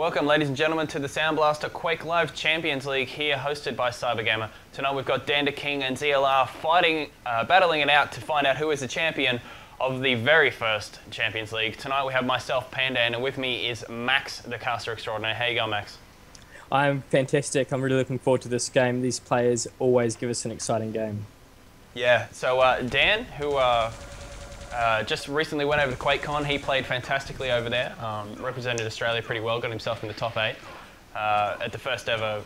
Welcome, ladies and gentlemen, to the SoundBlaster QuakeLive Champions League here, hosted by CyberGamer. Tonight we've got Dan King and ZLR fighting, battling it out to find out who is the champion of the very first Champions League. Tonight we have myself, Pandan, and with me is Maxxx, the caster extraordinaire. How you going, Max? I'm fantastic. I'm really looking forward to this game. These players always give us an exciting game. Yeah, so Dan, who just recently went over to QuakeCon, he played fantastically over there, represented Australia pretty well, got himself in the top 8 at the first ever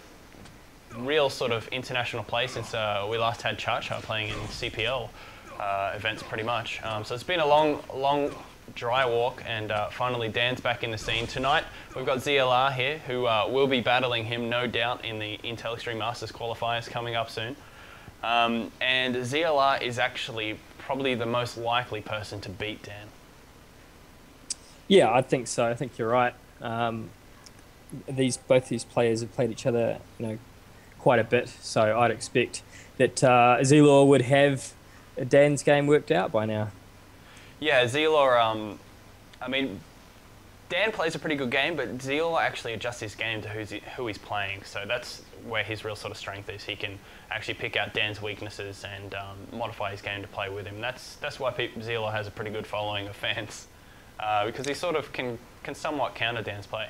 real sort of international play since we last had Chacha playing in CPL events pretty much. So it's been a long dry walk, and finally Dan's back in the scene. Tonight we've got ZLR here, who will be battling him no doubt in the Intel Extreme Masters qualifiers coming up soon. And ZLR is actually probably the most likely person to beat Dan. Yeah, I think so. I think you're right. Both these players have played each other, quite a bit. So I'd expect that Zelor would have Dan's game worked out by now. Yeah, Zelor. I mean, Dan plays a pretty good game, but Zelor actually adjusts his game to who he's playing. So that's where his real sort of strength is. He can actually pick out Dan's weaknesses and modify his game to play with him. That's why Zelor has a pretty good following of fans, because he sort of can somewhat counter Dan's play.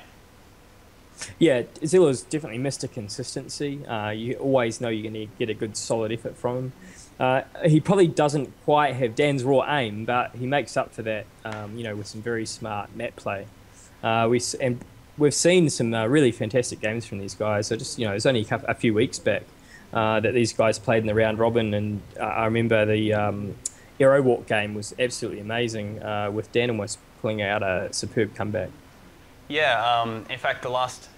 Yeah, Zelor's definitely missed a consistency. You always know you're going to get a good solid effort from him. He probably doesn't quite have Dan's raw aim, but he makes up for that, with some very smart map play. We've seen some really fantastic games from these guys. So just, it was only a few weeks back that these guys played in the round robin, and I remember the Aero Walk game was absolutely amazing, with Dan almost pulling out a superb comeback. Yeah, in fact, it was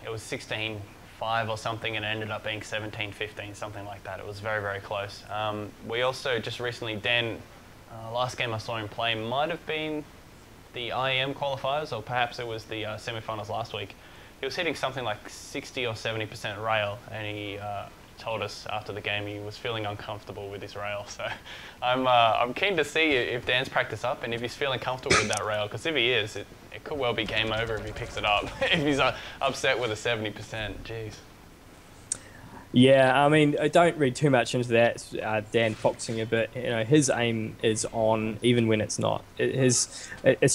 16-5 or something, and it ended up being 17-15, something like that. It was very, very close. We also just recently, Dan, last game I saw him play might have been the IEM qualifiers, or perhaps it was the semi-finals last week. He was hitting something like 60 or 70% rail, and he told us after the game he was feeling uncomfortable with his rail. So I'm keen to see if Dan's practiced up and if he's feeling comfortable with that rail, because if he is, it could well be game over if he picks it up. If he's upset with a 70%, jeez. Yeah, I mean, I don't read too much into that. Dan foxing a bit. His aim is on even when it's not. It's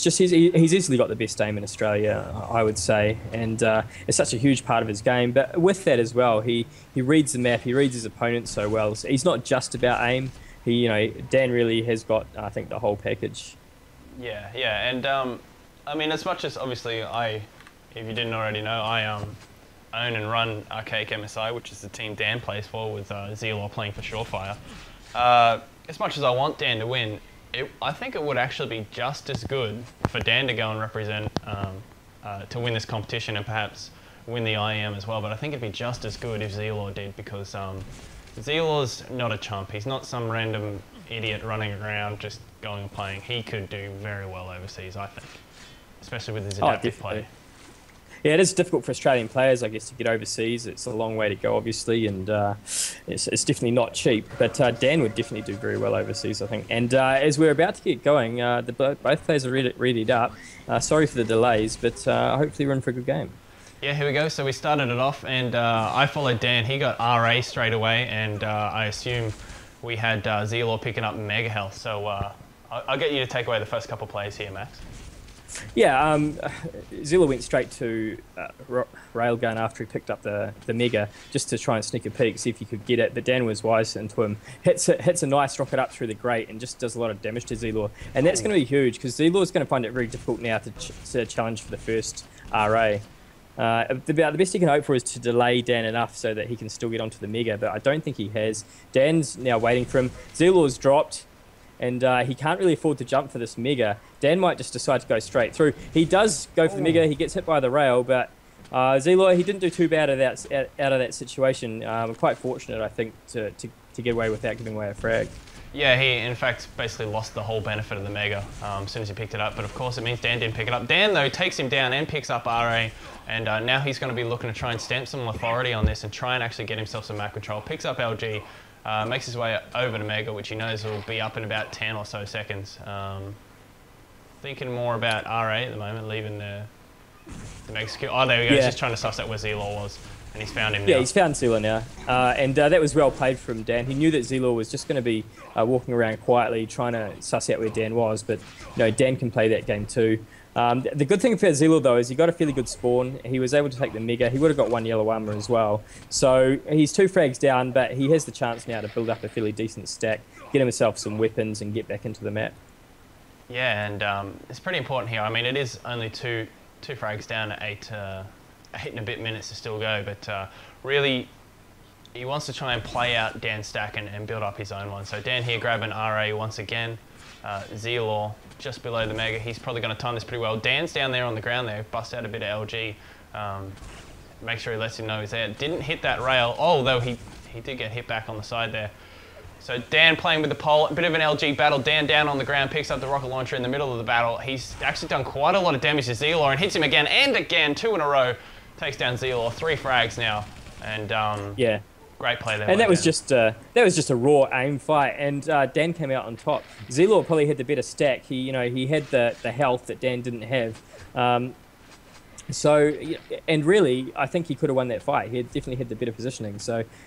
just he's easily got the best aim in Australia, I would say, and it's such a huge part of his game. But with that as well, he reads the map, he reads his opponent so well. So he's not just about aim. Dan really has got, I think, the whole package. Yeah, and I mean, as much as obviously if you didn't already know, I own and run Archaic MSI, which is the team Dan plays for, with Zelor playing for Surefire. As much as I want Dan to win, I think it would actually be just as good for Dan to go and represent, to win this competition and perhaps win the IEM as well. But I think it'd be just as good if Zelor did, because Zelor's not a chump. He's not some random idiot running around just going and playing. He could do very well overseas, I think, especially with his adaptive play. Yeah, it is difficult for Australian players, I guess, to get overseas. It's a long way to go, obviously, and it's definitely not cheap. But Dan would definitely do very well overseas, I think. And as we're about to get going, both players are readied up. Sorry for the delays, but hopefully we're in for a good game. Yeah, here we go. So we started it off, and I followed Dan. He got RA straight away, and I assume we had Zelor picking up Mega Health. So I'll get you to take away the first couple plays here, Max. Yeah, Zelor went straight to Railgun after he picked up the Mega, just to try and sneak a peek, see if he could get it. But Dan was wise into him, hits a nice rocket up through the grate, and just does a lot of damage to Zelor. And that's going to be huge, because Zelor's going to find it very difficult now to challenge for the first RA. The best he can hope for is to delay Dan enough so that he can still get onto the Mega, but I don't think he has. Dan's now waiting for him. Zelor's dropped, and he can't really afford to jump for this Mega. Dan might just decide to go straight through. He does go for the Mega. He gets hit by the rail, but Zelor, he didn't do too bad out of that situation. Quite fortunate, I think, to get away without giving away a frag. Yeah, he in fact basically lost the whole benefit of the Mega as soon as he picked it up. But of course, it means Dan didn't pick it up. Dan, though, takes him down and picks up RA, and now he's going to be looking to try and stamp some authority on this and try and actually get himself some map control. Picks up LG. Makes his way over to Mega, which he knows will be up in about 10 or so seconds. Thinking more about RA at the moment, leaving the The Maxxx kill. Oh, there we go. Yeah. He's just trying to suss out where Zelor was. And he's found him now. Yeah, he's found Zelor now. And that was well played from Dan. He knew that Zelor was just going to be walking around quietly, trying to suss out where Dan was. But, Dan can play that game too. The good thing for Zelor, though, is he got a fairly good spawn. He was able to take the Mega. He would have got 1 yellow armor as well. So he's 2 frags down, but he has the chance now to build up a fairly decent stack, get himself some weapons, and get back into the map. Yeah, and it's pretty important here. I mean, it is only two frags down at 8 and a bit minutes to still go, but really, he wants to try and play out Dan's stack and build up his own one. So Dan here grabbing RA once again. Zelor just below the Mega. He's probably going to time this pretty well. Dan's down there on the ground there, bust out a bit of LG. Make sure he lets him know he's there. Didn't hit that rail, although he did get hit back on the side there. So Dan playing with the pole, a bit of an LG battle. Dan down on the ground, picks up the rocket launcher in the middle of the battle. He's actually done quite a lot of damage to Zelor and hits him again and again, 2 in a row. Takes down Zelor, 3 frags now. And yeah. Great play there. And that was just a raw aim fight, and Dan came out on top. Zelor probably had the better stack. He had the health that Dan didn't have. And really, I think he could have won that fight. He definitely had the better positioning.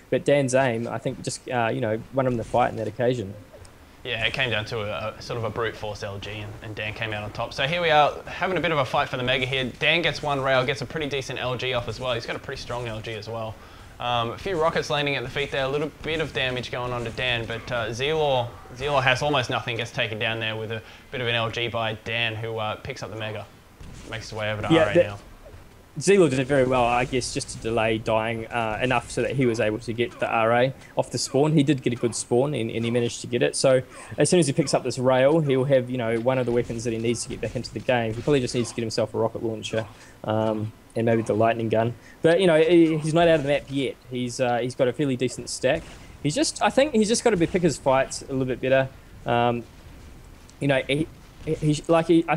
But Dan's aim, I think, just won him the fight in that occasion. Yeah, it came down to a sort of a brute force LG, and Dan came out on top. So here we are, having a bit of a fight for the Mega here. Dan gets 1 rail, gets a pretty decent LG off as well. He's got a pretty strong LG as well. A few rockets landing at the feet there, a little bit of damage going on to Dan, but Zelor has almost nothing, gets taken down there with a bit of an LG by Dan, who picks up the Mega. Makes his way over to RA now. Zelor did it very well, I guess, just to delay dying enough so that he was able to get the RA off the spawn. He did get a good spawn, and he managed to get it. So as soon as he picks up this rail, he'll have one of the weapons that he needs to get back into the game. He probably just needs to get himself a rocket launcher and maybe the lightning gun. But he's not out of the map yet. He's got a fairly decent stack. I think he's just got to pick his fights a little bit better. I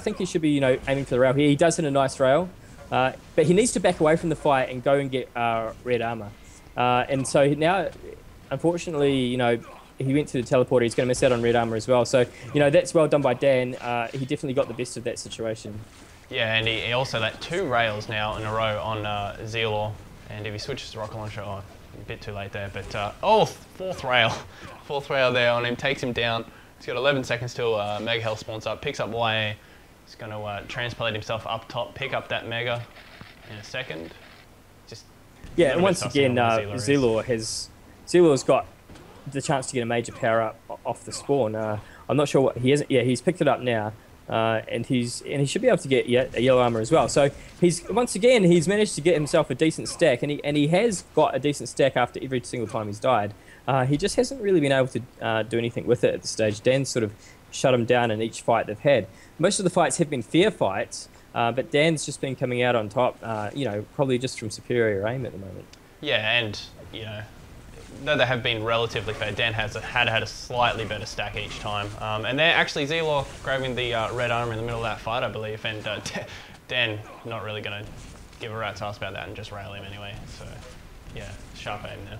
think he should be aiming for the rail here. He does hit a nice rail. But he needs to back away from the fight and go and get red armor. And so now, unfortunately, he went to the teleporter. He's going to miss out on red armor as well. So, that's well done by Dan. He definitely got the best of that situation. Yeah, and he also let 2 rails now in a row on Zelor. And if he switches to rocket launcher, a bit too late there. But, 4th rail. 4th rail there on him, takes him down. He's got 11 seconds till Mega Health spawns up, picks up YA. He's going to transplant himself up top, pick up that Mega in a second. And once again, Zelor's got the chance to get a major power up off the spawn. I'm not sure what he has. Yeah, he's picked it up now, and he should be able to get a yellow armor as well. So he's managed to get himself a decent stack, and he has got a decent stack after every single time he's died. He just hasn't really been able to do anything with it at this stage. Dan's sort of shut him down in each fight they've had. Most of the fights have been fair fights, but Dan's just been coming out on top, probably just from superior aim at the moment. Yeah, and, though they have been relatively fair, Dan had a slightly better stack each time. And they're actually Zelor grabbing the red armor in the middle of that fight, I believe, and Dan not really going to give a rat's ass about that and just rail him anyway. So, yeah, sharp aim there.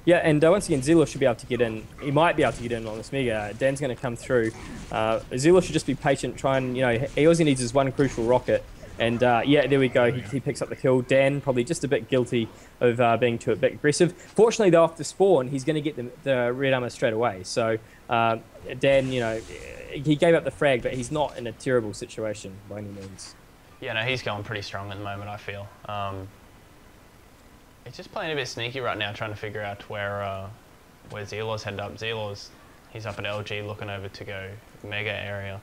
Yeah, and once again, Zelor should be able to get in. He might be able to get in on this Mega. Dan's going to come through. Zelor should just be patient, try and, he always needs his 1 crucial rocket. And there we go. He picks up the kill. Dan probably just a bit guilty of being a bit aggressive. Fortunately, though, off the spawn, he's going to get the red armor straight away. So Dan, he gave up the frag, but he's not in a terrible situation by any means. Yeah, no, he's going pretty strong at the moment, I feel. He's just playing a bit sneaky right now, trying to figure out where Zelor's headed up. He's up at LG, looking over to go Mega area.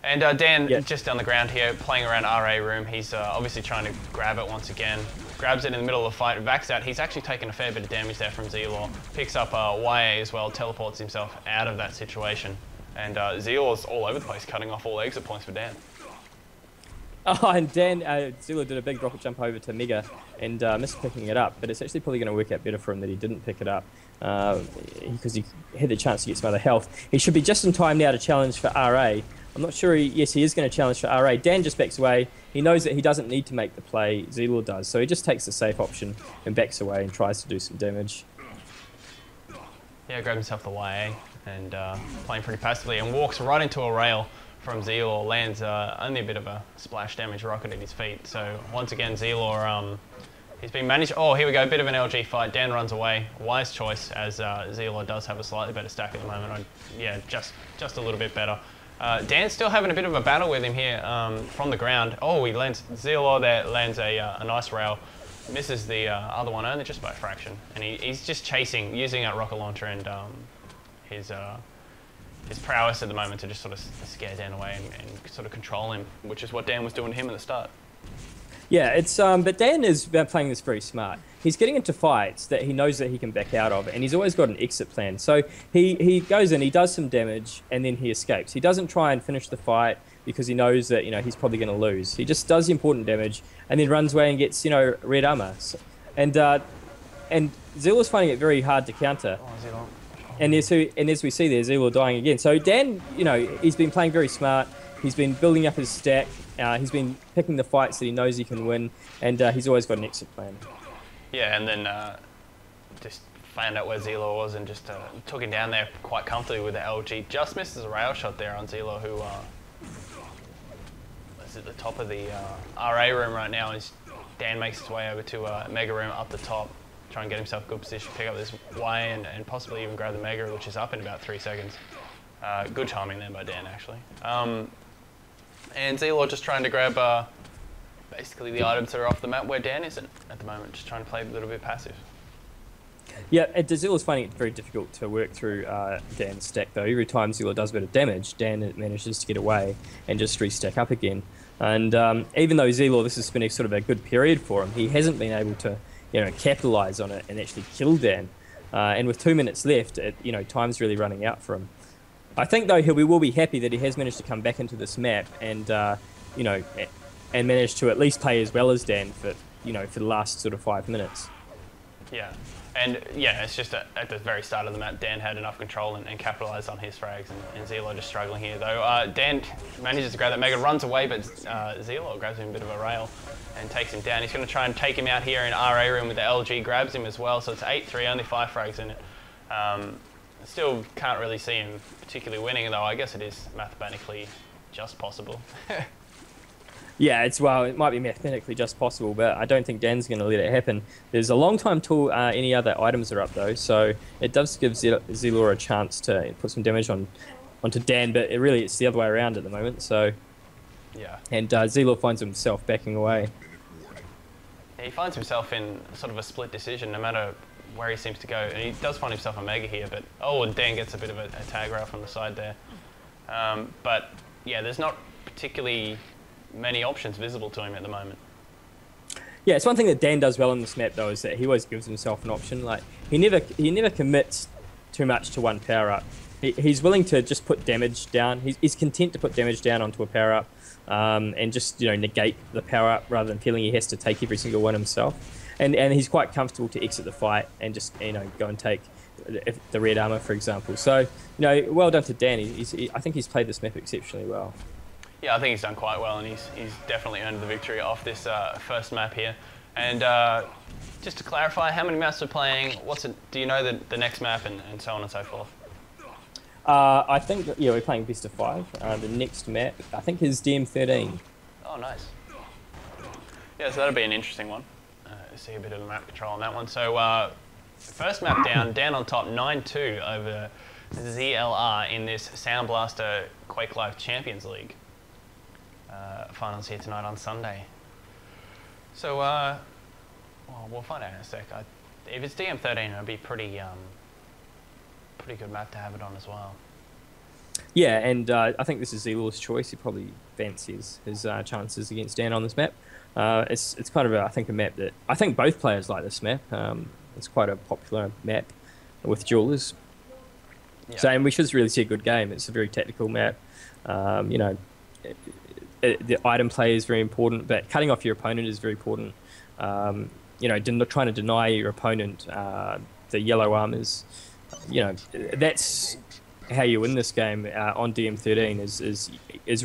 And Dan, just on the ground here, playing around RA room. He's obviously trying to grab it once again. Grabs it in the middle of the fight, backs out. He's actually taken a fair bit of damage there from Zelor. Picks up YA as well, teleports himself out of that situation. And Zelor's all over the place, cutting off all exit points for Dan. Oh, and Dan, Zelor did a big rocket jump over to Mega and missed picking it up, but it's actually probably going to work out better for him that he didn't pick it up because he had the chance to get some other health. He should be just in time now to challenge for RA. I'm not sure, he is going to challenge for RA. Dan just backs away. He knows that he doesn't need to make the play, Zelor does, so he just takes the safe option and backs away and tries to do some damage. Yeah, grabs himself the YA and playing pretty passively and walks right into a rail from Zelor lands only a bit of a splash damage rocket at his feet. So once again, Zelor, he's been managed. Oh, here we go, a bit of an LG fight. Dan runs away. Wise choice, as Zelor does have a slightly better stack at the moment. Yeah, just a little bit better. Dan's still having a bit of a battle with him here from the ground. Oh, he lands, Zelor there lands a nice rail. Misses the other one only just by a fraction. And he's just chasing, using that rocket launcher and his prowess at the moment to just sort of scare Dan away and sort of control him, which is what Dan was doing to him at the start. Yeah, it's but Dan is playing this very smart. He's getting into fights that he knows that he can back out of, and he's always got an exit plan. So he goes in, he does some damage, and then he escapes. He doesn't try and finish the fight because he knows that he's probably going to lose. He just does the important damage and then runs away and gets red armor. And Zelor's finding it very hard to counter. Oh, Zelor. And as we see there, Zelor dying again. So Dan, he's been playing very smart. He's been building up his stack. He's been picking the fights that he knows he can win, and he's always got an exit plan. Yeah, and then just found out where Zelor was and just took him down there quite comfortably with the LG. Just misses a rail shot there on Zelor, who is at the top of the RA room right now. As Dan makes his way over to Mega Room up the top, try and get himself a good position, pick up this Y and possibly even grab the Mega, which is up in about 3 seconds. Good timing there by Dan, actually. And Zelor just trying to grab basically the items that are off the map where Dan isn't at the moment, just trying to play a little bit passive. Yeah, Zelor's finding it very difficult to work through Dan's stack, though. Every time Zelor does a bit of damage, Dan manages to get away and just restack up again. And even though Zelor, this has been a sort of a good period for him, he hasn't been able to capitalise on it and actually kill Dan. And with 2 minutes left, time's really running out for him. I think, though, we will be happy that he has managed to come back into this map and, and managed to at least play as well as Dan for the last sort of 5 minutes. Yeah, and yeah, it's just at the very start of the map, Dan had enough control and capitalised on his frags, and Zelor just struggling here, though. Dan manages to grab that Mega, runs away, but Zelor grabs him a bit of a rail and takes him down. He's going to try and take him out here in RA room with the LG, grabs him as well, so it's 8-3, only 5 frags in it. Still can't really see him particularly winning, though. I guess it is mathematically just possible. Yeah, it might be mathematically just possible, but I don't think Dan's going to let it happen. There's a long time till any other items are up, though, so it does give Zelor a chance to put some damage onto Dan, but it's the other way around at the moment. So yeah, and Zelor finds himself backing away. Yeah, he finds himself in sort of a split decision, no matter where he seems to go, and he does find himself a Mega here, but and Dan gets a bit of a tag rail from the side there. But yeah, there's not particularly many options visible to him at the moment. Yeah, it's one thing that Dan does well on this map, though, is that he always gives himself an option. Like he never commits too much to one power up. He's willing to just put damage down. He's content to put damage down onto a power up and just negate the power up rather than feeling he has to take every single one himself. And he's quite comfortable to exit the fight and just go and take the red armor, for example. So well done to Dan. I think he's played this map exceptionally well. Yeah, I think he's done quite well, and he's definitely earned the victory off this first map here. And just to clarify, how many maps we're playing? Do you know the next map and so on and so forth? I think we're playing best of 5. The next map I think is DM13. Oh, nice. Yeah, so that'll be an interesting one. See a bit of the map control on that one. So first map down on top, 9-2 over ZLR in this SoundBlaster QuakeLive Champions League. Finals here tonight on Sunday. So well, we'll find out in a sec. If it's DM13, it'll be pretty good map to have it on as well. Yeah, and I think this is Zelor's choice. He probably fancies his chances against Dan on this map. It's kind of I think a map that I think both players like this map. It's quite a popular map with duelers. Yeah. So, and we should really see a good game. It's a very tactical map. The item play is very important, but cutting off your opponent is very important. Trying to deny your opponent the yellow armors. That's how you win this game on DM13 is